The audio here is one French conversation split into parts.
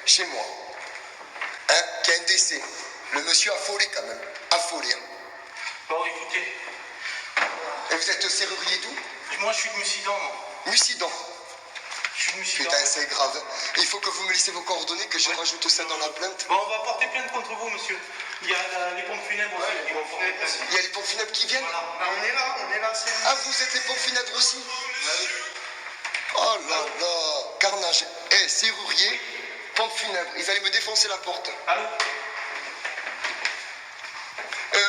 chez moi, hein, qu'il y a un décès. Le monsieur affolé quand même, affolé. Hein. Bon, écoutez. Et vous êtes serrurier d'où? Moi, je suis de Mussidan. Mussidan. Je suis de Mussidan. Putain, c'est grave. Il faut que vous me laissez vos coordonnées, que je rajoute ça dans la plainte. Bon, on va porter plainte contre vous, monsieur. Il y a les pompes funèbres aussi. Il y a les pompes funèbres qui viennent. Voilà. Ben, on est là, c'est Ah, vous êtes les pompes funèbres aussi? Oh là là, carnage. Eh, serrurier, pompes funèbres, ils allaient me défoncer la porte. Allô?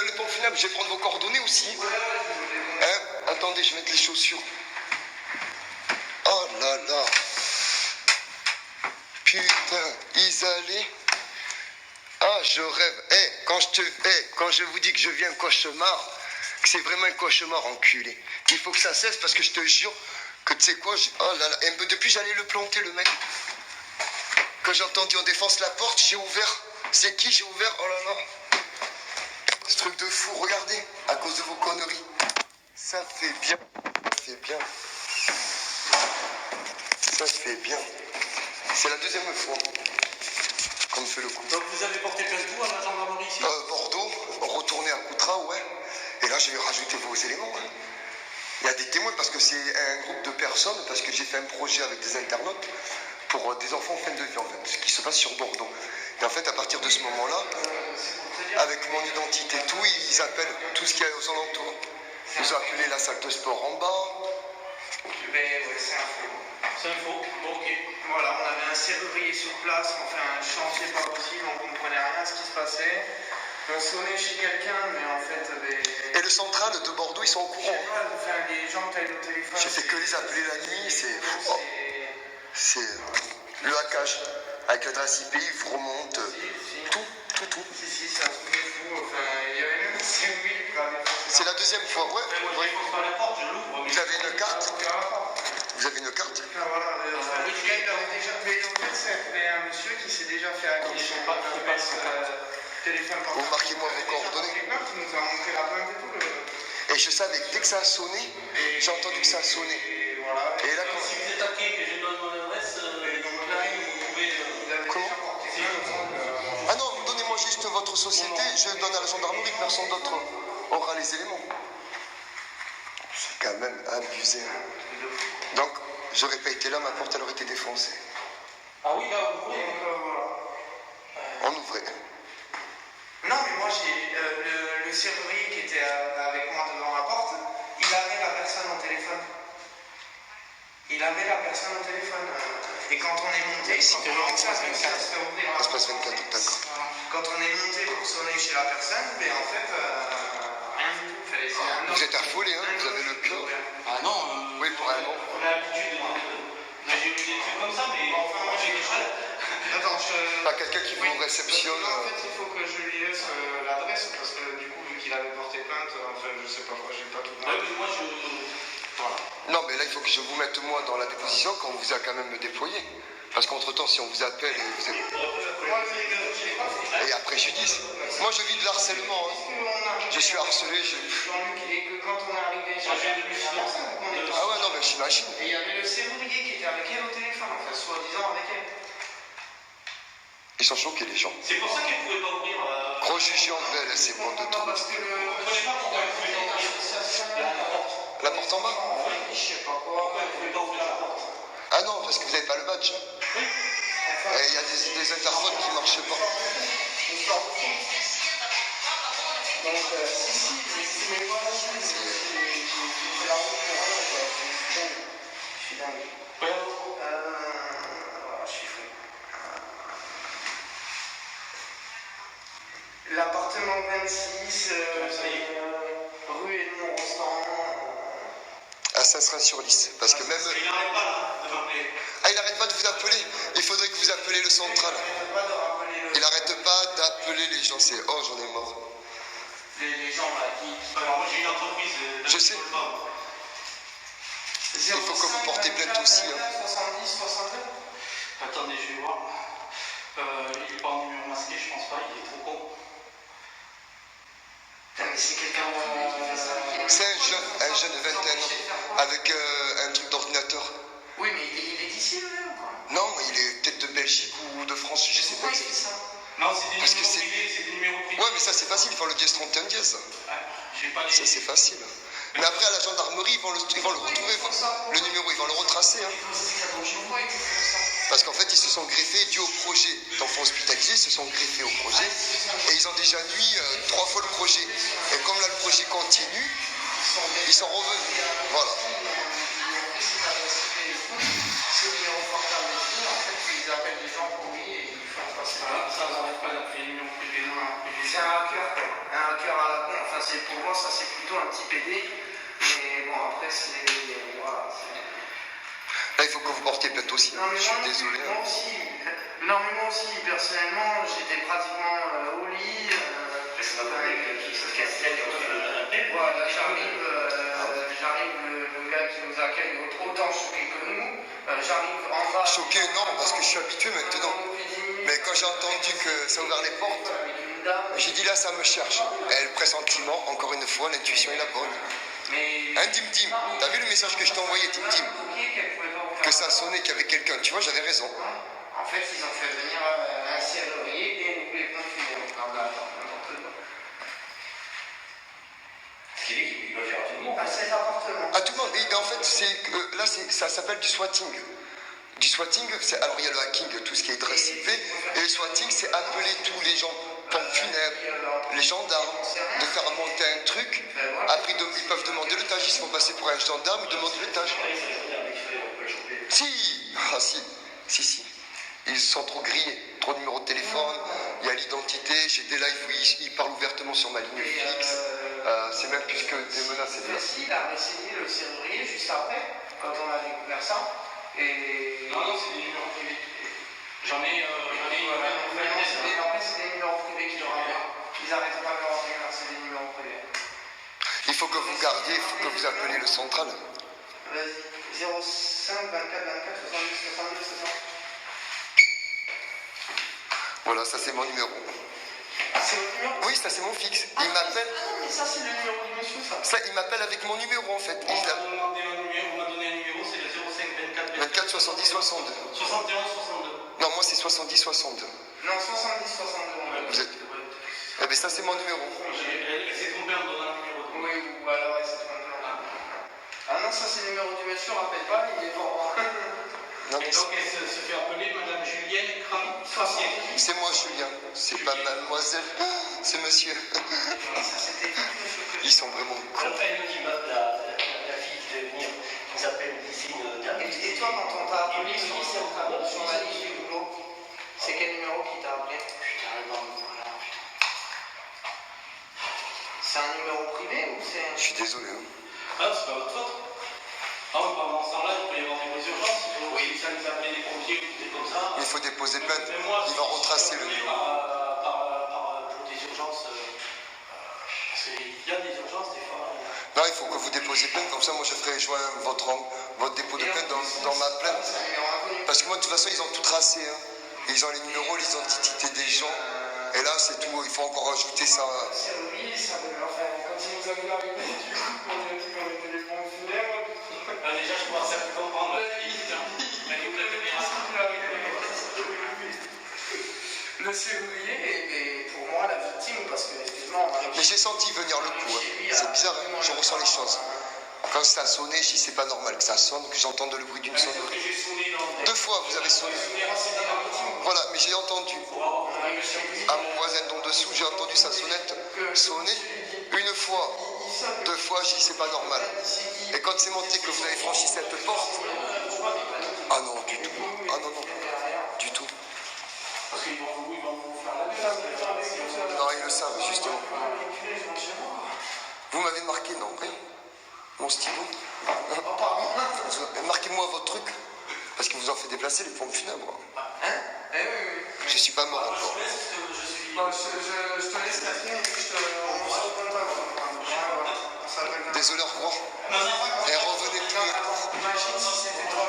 Les pompes funèbres, je vais prendre vos coordonnées aussi. Hein? Attendez, je vais mettre les chaussures. Oh là là. Putain, ils allaient... Ah, je rêve. Quand je vous dis que je vis un cauchemar, que c'est vraiment un cauchemar, enculé. Il faut que ça cesse parce que je te jure que tu sais quoi, oh là là. Et depuis, j'allais le planter, le mec. Quand j'ai entendu on défonce la porte, j'ai ouvert. C'est qui j'ai ouvert? Oh là là. Ce truc de fou, regardez, à cause de vos conneries. Ça fait bien. Ça fait bien. Ça fait bien. C'est la deuxième fois qu'on me fait le coup. Donc vous avez porté plainte vous à la gendarmerie ici? Bordeaux, retourné à Coutras, ouais. Et là, j'ai rajouté vos éléments. Hein. Il y a des témoins parce que c'est un groupe de personnes, parce que j'ai fait un projet avec des internautes pour des enfants en fin de vie, en fait, ce qui se passe sur Bordeaux. Et en fait, à partir de ce moment-là, avec mon identité et tout, ils appellent tout ce qu'il y a aux alentours. Ils ont appelé la salle de sport en bas. Ben ouais, c'est un faux. C'est un faux, bon, ok. Voilà, on avait un serrurier sur place, enfin un chantier pas possible, on comprenait rien à ce qui se passait. On sonnait chez quelqu'un, mais en fait... Et le central de Bordeaux, ils sont au Je courant. sais pas, enfin, les gens qui avaient au téléphone... Je fais que les appeler la nuit, c'est... Oh. C'est le hackage. Avec l'adresse IP, ils vous remontent tout. Si, c'est un truc de fou, enfin, il y avait même un serrurier qui avait... C'est la deuxième fois, ouais. Moi, je fonce pas la porte, je l'ouvre. Vous avez une carte? Vous avez une carte? Voilà, le gars, il avait déjà payé, en fait, c'est un monsieur qui s'est déjà fait hacker. Je sais pas, téléphone portable. Vous marquez-moi vos coordonnées. Il nous a montré la plainte et tout. Et je savais que dès que ça a sonné, j'ai entendu que ça a sonné. Et voilà. Et là, si vous êtes hacké, que je donne mon adresse, donc là, vous pouvez... Comment? Ah non, donnez-moi juste votre société, je donne à la gendarmerie, personne d'autre aura les éléments. C'est quand même abusé. Donc, j'aurais pas été là, ma porte elle aurait été défoncée. Ah oui, là, vous pouvez, voilà. On ouvrait. Non, mais moi, j'ai le serrurier qui était avec moi devant la porte, il avait la personne au téléphone. Et quand on est monté, ça se passe 24, d'accord. Quand on est monté pour sonner chez la personne, mais en fait, rien du tout. Vous êtes affolé, hein? Vous avez le cœur. Ah non, oui, vraiment. On a l'habitude j'ai eu des trucs comme ça, mais enfin, moi j'ai des choses. Attends, Pas quelqu'un qui vous réceptionne. En fait, il faut que je lui laisse l'adresse, parce que du coup, vu qu'il avait porté plainte, enfin, je sais pas quoi, j'ai pas tout. Ouais, mais moi je. Voilà. Non, mais là, il faut que je vous mette moi dans la déposition quand on vous a quand même déployé. Parce qu'entre-temps, si on vous appelle et vous êtes... Et après judice. Moi, je vis de l'harcèlement. Hein. Je suis harcelé. Jean-Luc, et que quand on est arrivé, j'avais une personne. Ah ouais, non, mais j'imagine. Et il y avait le serrurier qui était avec elle au téléphone, enfin, soi-disant avec elle. Ils sont choqués, les gens. C'est pour ça qu'elle pouvait pas ouvrir. Gros jugé en belle, c'est bon de tout. Parce que La porte en bas? Oui, je sais pas quoi. Pourquoi elle pouvait pas ouvrir la porte? Ah non, parce que vous n'avez pas le badge. Oui. Et il y a des interphones qui ne marchent pas. Donc, si, mais moi, j'ai fait la route pour rien, je suis dingue. Voilà, je suis fou. L'appartement 26, rue Edmond Rostand. À Saint-Seraing-sur-Lys. Parce que même... Il n'arrête pas là, de m'appeler. Ah, il n'arrête pas de vous appeler? Il faudrait que vous appeliez le central. Il n'arrête pas d'appeler les gens. C'est... Oh, j'en ai marre. Les gens là qui... Alors moi j'ai une entreprise... Je sais. Il faut que vous portez plainte aussi. Hein. 70, 62. Attendez, je vais voir. Il n'est pas en numéro masqué, je pense pas, il est trop con. Putain, mais c'est quelqu'un... C'est un jeune de 21 ans, avec un truc d'ordinateur. Oui, mais il est d'ici, le même, quoi. Non, il est peut-être de Belgique ou de France, je pas Pourquoi il fait ça? Non, c'est des numéros privés, c'est des numéros privés. Ouais, mais ça c'est facile, ils font le dièse 31 dièse. Ouais, j'ai pas les... Ça c'est facile. Mais après à la gendarmerie, ils vont le retrouver, le numéro, ils vont le retracer. Hein. Pourquoi ils font ça? Parce qu'en fait, ils se sont greffés, dû au projet d'enfants hospitalisés, ils se sont greffés au projet. Et ils ont déjà nuit 3 fois le projet. Et comme là, le projet continue, ils sont revenus. Voilà. C'est le numéro portable et tout, en fait, ils appellent les gens pour lui et ils font passer. Voilà, ça n'arrête pas d'appeler les numéros privés. C'est un hacker à la con. Enfin, pour moi, ça c'est plutôt un petit PD. Mais bon, après, c'est. Voilà. Là, il faut que vous portiez plainte aussi. Non, mais je suis désolé. Moi aussi. Non, mais moi aussi, personnellement, j'étais pratiquement au lit. Voilà, j'arrive, le gars qui nous accueille autant choqué que nous. J'arrive en bas. Choqué, non, parce que je suis habitué maintenant. Mais quand j'ai entendu que ça a ouvert les portes, j'ai dit là, ça me cherche. Et le pressentiment, encore une fois, l'intuition est la bonne. Un Tim, t'as vu le message que je t'ai envoyé, Tim? Que ça sonnait, qu'il y avait quelqu'un. Tu vois, j'avais raison. En fait, ils ont fait venir un serrurier et les pompes funèbres. Il va faire tout le monde. À cet appartement. À tout le monde. Et en fait, là, ça s'appelle du swatting. Du swatting, alors il y a le hacking, tout ce qui est adresse IP. Et le swatting, c'est appeler tous les gens, pompes funèbres, les gendarmes, de faire monter un truc. Après, ils peuvent demander le tâche. Ils se font passer pour un gendarme, ils demandent le tâche. Si. Ah si. Ils sont trop grillés. Trop de numéros de téléphone. Il y a l'identité. J'ai des lives où ils parlent ouvertement sur ma ligne fixe. C'est même plus que des menaces. Il a essayé le serrurier juste après, quand on a découvert ça. Et... Non, c'est des numéros privés. J'en ai en fait, c'est des numéros privés qui leur rappellent. Ils n'arrêtent pas de leur rappeler, c'est des numéros privés. Il faut que vous gardiez, il faut que vous appeliez le central. Vas-y, 05 24 24 70 70, c'est ça? Voilà, ça c'est mon numéro. C'est votre numéro? Oui, ça c'est mon fixe. Il m'appelle. Ah non, mais ça c'est le numéro du monsieur, ça. Ça, il m'appelle avec mon numéro en fait. On m'a demandé un numéro, on m'a donné un numéro, c'est le 05 24 24 70 62. 71 62. Non, moi c'est 70 62. Non, 70 62. Vous êtes. Eh bien, ça c'est mon numéro. Elle s'est trompée en donnant un numéro. Oui, ou alors elle s'est trompée. Ah non, ça c'est le numéro du monsieur, rappelle pas, il est mort. Non, et donc elle se fait appeler Madame Julienne Cram. C'est moi Julien, c'est pas mademoiselle, c'est monsieur. Ils sont vraiment cons. Après, nous dit la fille qui devait venir, qui nous appelle ici. Et toi, quand on t'a appelé, sur la liste du boulot, c'est quel numéro qui t'a appelé? C'est un numéro privé ou c'est... Je suis désolé. Ah, c'est pas votre faute. Ah oui, pendant ce temps-là, il peut y avoir des urgences. Oui, ça nous appelait des pompiers ou des comme ça. Il faut déposer plainte. Moi, Il va retracer le numéro. Pour des urgences. Parce qu'il y a des urgences des fois. Non, il faut que vous déposiez plainte. Comme ça, moi, je ferai joindre votre dépôt de plainte dans ma plainte. Parce que moi, de toute façon, ils ont tout tracé. Hein. Ils ont les numéros, les identités des gens. Et là, c'est tout. Il faut encore ajouter ça. C'est oui, ça veut enfin, quand il nous a vu arriver, du coup, on a dit qu'on était les pompes funèbres. Déjà, je commençais à plus comprendre. Le serrurier est pour moi la victime parce que effectivement. Mais j'ai senti venir le coup. Hein. C'est bizarre, hein. Je ressens les choses. Quand ça a sonné, je dis c'est pas normal que ça sonne, que j'entende le bruit d'une sonnerie. 2 fois vous avez sonné. Voilà, mais j'ai entendu. À mon voisin d'en dessous, j'ai entendu sa sonnette sonner. 1 fois, 2 fois, je dis c'est pas normal. Et quand c'est monté que vous avez franchi cette porte, ah non, du tout. Ah non, non, du tout. Parce qu'ils vont vous faire la gueule. Non, ils le savent, justement. Vous m'avez marqué, non, oui? Mon stylo. Marquez-moi votre truc. Parce qu'ils vous ont fait déplacer les pompes funèbres. Hein? Eh oui. Je suis pas mort encore. Bon, je te laisse la fin et puis on se recontacte. Désolé, au revoir. Et revenez plus. Imagine si c'était toi.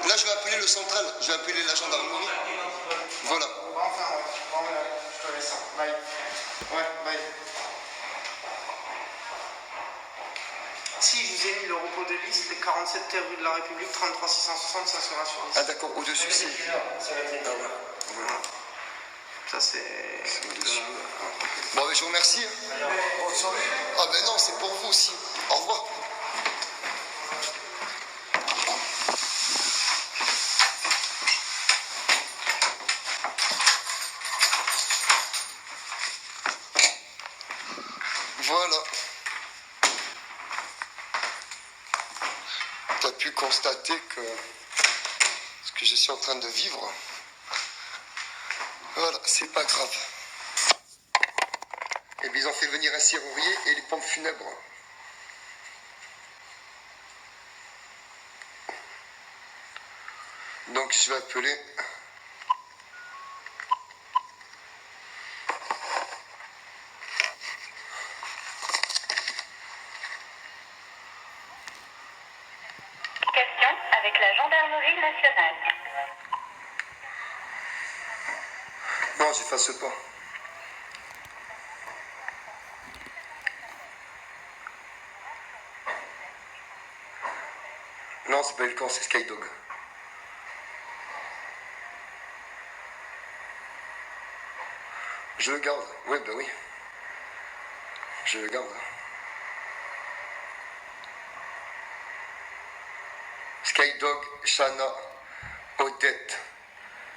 Là, je vais appeler le central. Je vais appeler la gendarmerie. Voilà. Enfin, ouais. Bon, je te laisse ça. Bye. Ouais, bye. Si, je vous ai mis le repos de liste, 47 rue de la République, 33 660, ça sera sur liste. Ah d'accord, au-dessus c'est... Ah ouais. Voilà. Ça c'est... Au-dessus. Bon, mais je vous remercie. Hein. Ah ben non, c'est pour vous aussi. Au revoir. Voilà. Tu as pu constater que ce que je suis en train de vivre, voilà, c'est pas grave. Et bien, ils ont fait venir un serrurier et les pompes funèbres. Donc je vais appeler... Question avec la gendarmerie nationale. Non, j'efface pas. Non, c'est pas Elkan, c'est Skydog. Je le garde. Oui, ben oui. Je le garde. Skydog, Shana, Odette.